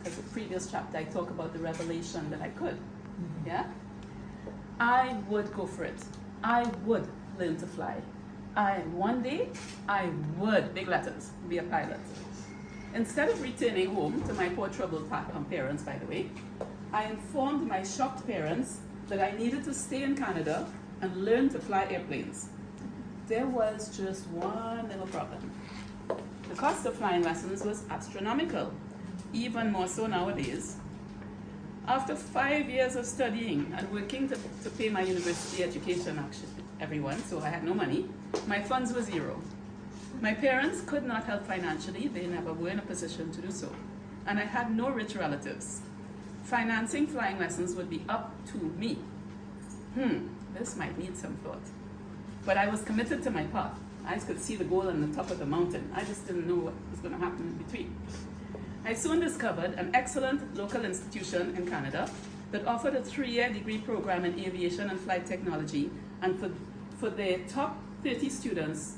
because the previous chapter I talk about the revelation that I could. Yeah? I would go for it. I would learn to fly. One day, I would, big letters, be a pilot. Instead of returning home to my poor troubled parents, by the way, I informed my shocked parents that I needed to stay in Canada and learn to fly airplanes. There was just one little problem. The cost of flying lessons was astronomical, even more so nowadays. After 5 years of studying and working to pay my university education, actually, everyone, so I had no money, my funds were zero. My parents could not help financially, they never were in a position to do so. And I had no rich relatives. Financing flying lessons would be up to me. This might need some thought. But I was committed to my path. I could see the goal on the top of the mountain. I just didn't know what was going to happen in between. I soon discovered an excellent local institution in Canada that offered a 3-year degree program in aviation and flight technology, and for their top 30 students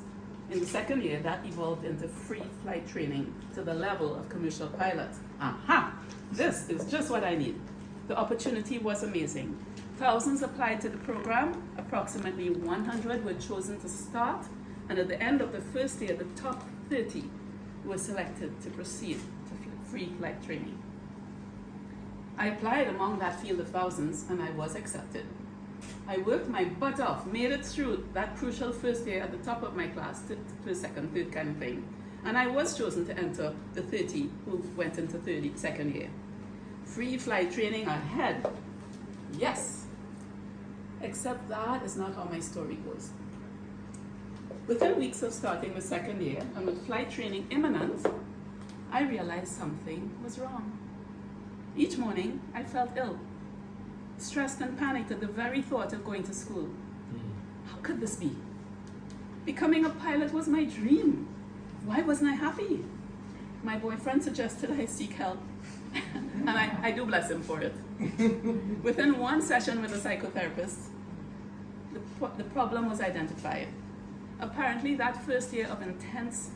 in the second year, that evolved into free flight training to the level of commercial pilots. Aha! This is just what I need. The opportunity was amazing. Thousands applied to the program, approximately 100 were chosen to start, and at the end of the first year, the top 30 were selected to proceed to free flight training. I applied among that field of thousands, and I was accepted. I worked my butt off, made it through that crucial first year at the top of my class, first, second, third kind of thing. And I was chosen to enter the 30 who went into second year. Free flight training ahead. Yes. Except that is not how my story goes. Within weeks of starting the second year, and with flight training imminent, I realized something was wrong. Each morning, I felt ill, stressed and panicked at the very thought of going to school. How could this be? Becoming a pilot was my dream. Why wasn't I happy? My boyfriend suggested I seek help, and I do bless him for it. Within one session with a psychotherapist, the problem was identified. Apparently, that first year of intense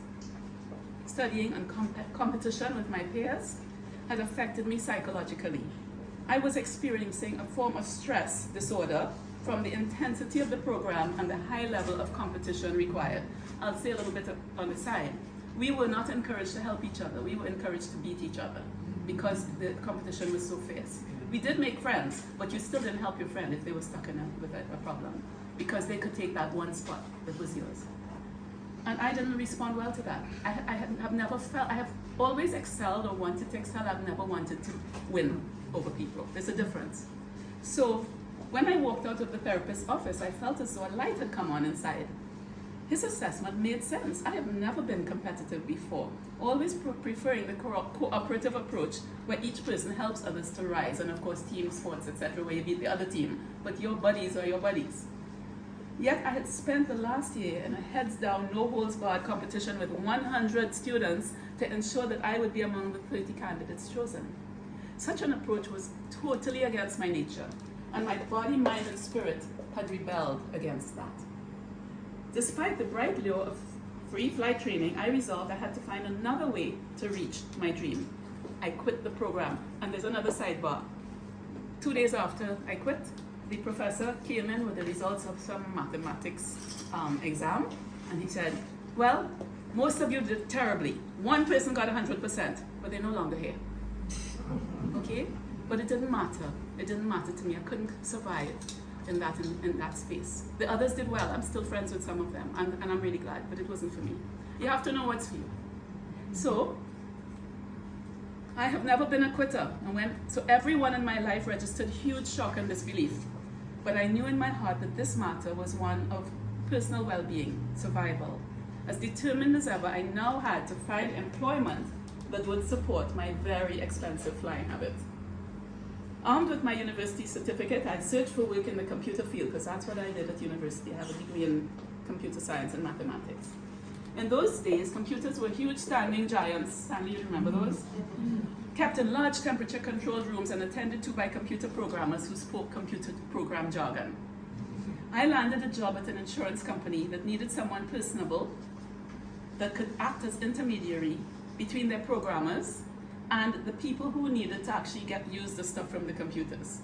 studying and competition with my peers had affected me psychologically. I was experiencing a form of stress disorder from the intensity of the program and the high level of competition required. I'll say a little bit on the side. We were not encouraged to help each other. We were encouraged to beat each other because the competition was so fierce. We did make friends, but you still didn't help your friend if they were stuck with a problem, because they could take that one spot that was yours. And I didn't respond well to that. I have always excelled or wanted to excel. I've never wanted to win over people. There's a difference. So when I walked out of the therapist's office, I felt as though a light had come on inside. His assessment made sense. I have never been competitive before, always preferring the cooperative approach where each person helps others to rise, and of course team sports, etc., where you beat the other team, but your buddies are your buddies. Yet I had spent the last year in a heads-down, no-holds-barred competition with 100 students to ensure that I would be among the 30 candidates chosen. Such an approach was totally against my nature, and my body, mind, and spirit had rebelled against that. Despite the bright lure of free flight training, I resolved I had to find another way to reach my dream. I quit the program, and there's another sidebar. 2 days after I quit, the professor came in with the results of some mathematics exam, and he said, well, most of you did terribly. One person got 100%, but they're no longer here. Okay? But it didn't matter. It didn't matter to me. I couldn't survive in that space. The others did well. I'm still friends with some of them, and I'm really glad, but it wasn't for me. You have to know what's for you. So, I have never been a quitter, so everyone in my life registered huge shock and disbelief. But I knew in my heart that this matter was one of personal well-being, survival. As determined as ever, I now had to find employment that would support my very expensive flying habit. Armed with my university certificate, I searched for work in the computer field, because that's what I did at university. I have a degree in computer science and mathematics. In those days, computers were huge standing giants. Stanley, you remember those? Kept in large temperature-controlled rooms and attended to by computer programmers who spoke computer program jargon. I landed a job at an insurance company that needed someone personable that could act as intermediary between their programmers and the people who needed to actually use the stuff from the computers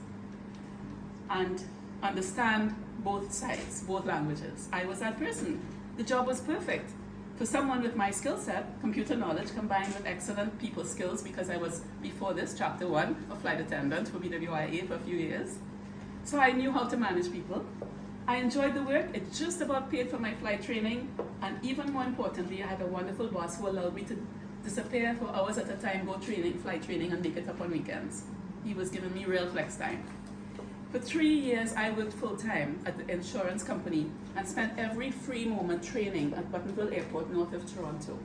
and understand both sides, both languages. I was that person. The job was perfect. For someone with my skill set, computer knowledge combined with excellent people skills, because I was, before this, chapter 1, a flight attendant for BWIA for a few years. So I knew how to manage people. I enjoyed the work. It just about paid for my flight training. And even more importantly, I had a wonderful boss who allowed me to disappear for hours at a time, go flight training, and make it up on weekends. He was giving me real flex time. For 3 years, I worked full-time at the insurance company and spent every free moment training at Buttonville Airport, north of Toronto.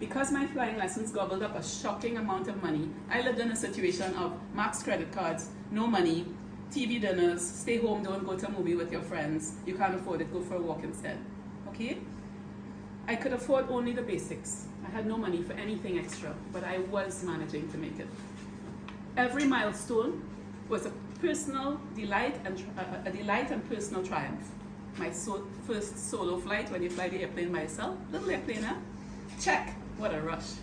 Because my flying lessons gobbled up a shocking amount of money, I lived in a situation of max credit cards, no money, TV dinners, stay home, don't go to a movie with your friends. You can't afford it, go for a walk instead. Okay? I could afford only the basics. I had no money for anything extra, but I was managing to make it. Every milestone was a personal delight and personal triumph. My first solo flight, when you fly the airplane by yourself, little airplane, huh? Check. What a rush.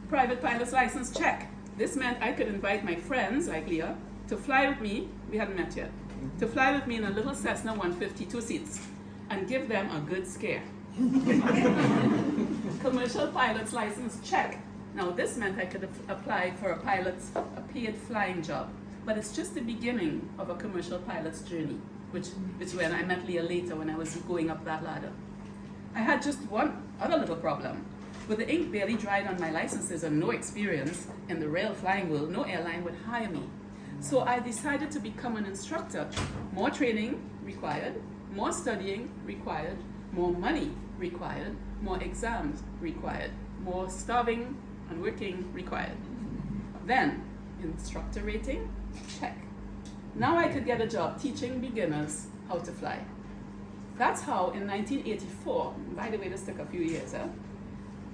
Private pilot's license, check. This meant I could invite my friends, like Leah, to fly with me, we hadn't met yet, to fly with me in a little Cessna 150, 2 seats, and give them a good scare. Commercial pilot's license, check. Now this meant I could apply for a paid flying job. But it's just the beginning of a commercial pilot's journey, which when I met Leah later when I was going up that ladder. I had just one other little problem. With the ink barely dried on my licenses and no experience in the real flying world, no airline would hire me. So I decided to become an instructor. More training required, more studying required, more money required, more exams required, more starving and working required. Then, instructor rating, check. Now I could get a job teaching beginners how to fly. That's how in 1984, by the way this took a few years,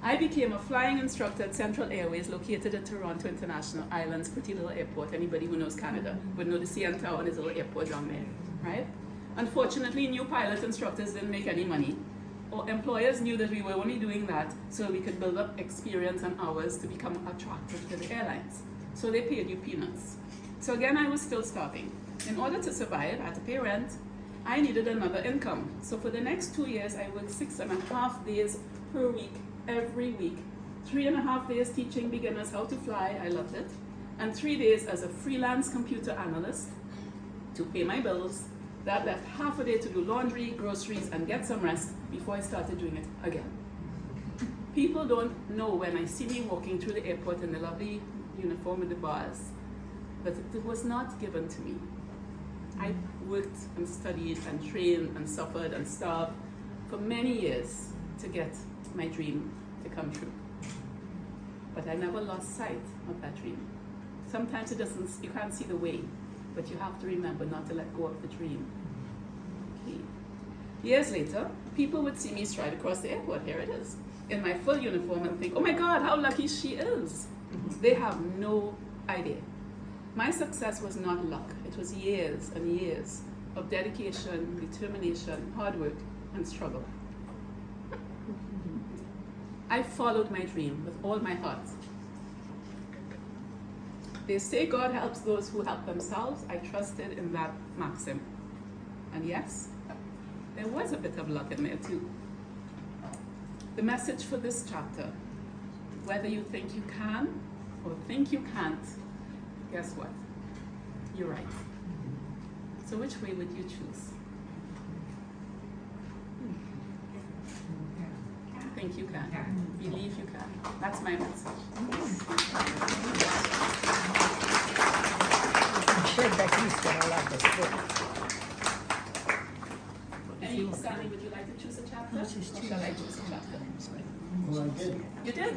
I became a flying instructor at Central Airways located at Toronto International Island's pretty little airport. Anybody who knows Canada would know the CN Tower and his little airport down there, right? Unfortunately, new pilot instructors didn't make any money. Or employers knew that we were only doing that so we could build up experience and hours to become attractive to the airlines. So they paid you peanuts. So again, I was still starving. In order to survive, I had to pay rent. I needed another income. So for the next 2 years, I worked 6.5 days per week, every week. 3.5 days teaching beginners how to fly, I loved it. And 3 days as a freelance computer analyst to pay my bills. That left half a day to do laundry, groceries, and get some rest before I started doing it again. People don't know when I see me walking through the airport in the lovely uniform with the bars, but it was not given to me. I worked and studied and trained and suffered and starved for many years to get my dream to come true. But I never lost sight of that dream. Sometimes you can't see the way, but you have to remember not to let go of the dream. Okay. Years later, people would see me stride across the airport, here it is, in my full uniform and think, oh my God, how lucky she is. They have no idea. My success was not luck. It was years and years of dedication, determination, hard work, and struggle. I followed my dream with all my heart. They say God helps those who help themselves. I trusted in that maxim. And yes, there was a bit of luck in there too. The message for this chapter, whether you think you can or think you can't, guess what? You're right. So which way would you choose? Think you can. Believe you can. That's my message. I'm sure Becky's gonna love this book. Stanley, would you like to choose a chapter? Or shall I choose a chapter? Well, I did. You did?